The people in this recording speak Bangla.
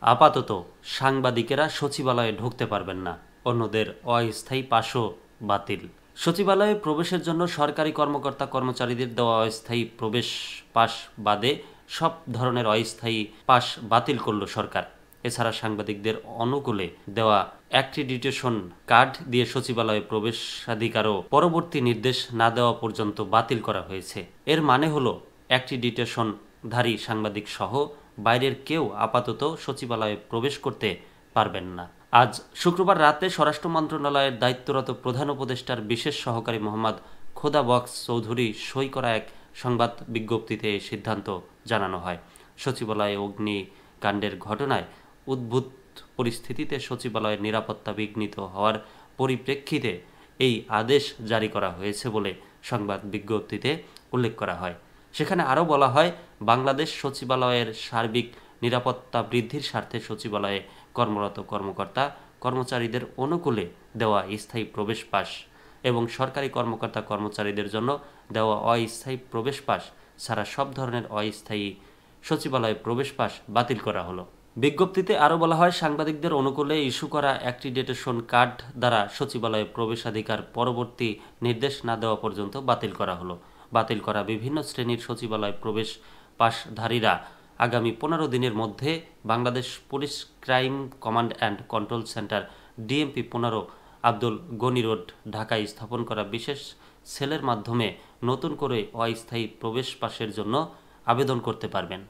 আপাতত সাংবাদিকেরা সচিবালয়ে ঢুকতে পারবেন না, অন্যদের অস্থায়ী পাসও বাতিল। সচিবালয়ে প্রবেশের জন্য সরকারি কর্মকর্তা কর্মচারীদের দেওয়া অস্থায়ী প্রবেশ পাস বাদে সব ধরনের অস্থায়ী পাস বাতিল করল সরকার। এছাড়া সাংবাদিকদের অনুকূলে দেওয়া অ্যাক্রিডিটেশন কার্ড দিয়ে সচিবালয়ে প্রবেশাধিকারও পরবর্তী নির্দেশ না দেওয়া পর্যন্ত বাতিল করা হয়েছে। এর মানে হলো অ্যাক্রিডিটেশনধারী সাংবাদিক সহ বাইরের কেউ আপাতত সচিবালয়ে প্রবেশ করতে পারবেন না। আজ শুক্রবার রাতে স্বরাষ্ট্র মন্ত্রণালয়ের দায়িত্বরত প্রধান উপদেষ্টার বিশেষ সহকারী মোহাম্মদ খোদা বক্স চৌধুরী সই করা এক সংবাদ বিজ্ঞপ্তিতে এই সিদ্ধান্ত জানানো হয়। সচিবালয়ে অগ্নিকাণ্ডের ঘটনায় উদ্ভূত পরিস্থিতিতে সচিবালয়ের নিরাপত্তা বিঘ্নিত হওয়ার পরিপ্রেক্ষিতে এই আদেশ জারি করা হয়েছে বলে সংবাদ বিজ্ঞপ্তিতে উল্লেখ করা হয়। সেখানে আরও বলা হয়, বাংলাদেশ সচিবালয়ের সার্বিক নিরাপত্তা বৃদ্ধির স্বার্থে সচিবালয়ে কর্মরত কর্মকর্তা কর্মচারীদের অনুকূলে দেওয়া স্থায়ী প্রবেশ পাস এবং সরকারি কর্মকর্তা কর্মচারীদের জন্য দেওয়া অস্থায়ী প্রবেশ পাস ছাড়া সব ধরনের অস্থায়ী সচিবালয়ে প্রবেশ পাস বাতিল করা হলো। বিজ্ঞপ্তিতে আরও বলা হয়, সাংবাদিকদের অনুকূলে ইস্যু করা অ্যাক্রিডিটেশন কার্ড দ্বারা সচিবালয়ে প্রবেশাধিকার পরবর্তী নির্দেশ না দেওয়া পর্যন্ত বাতিল করা হলো। বাতিল করা বিভিন্ন শ্রেণীর সচিবালয় প্রবেশ পাসধারীরা আগামী 15 দিনের মধ্যে Bangladesh police crime command and control centre DMP 15 Abdul Gani road ঢাকায় স্থাপন করা বিশেষ সেলের মাধ্যমে নতুন করে অস্থায়ী প্রবেশ পাসের জন্য আবেদন করতে পারবেন।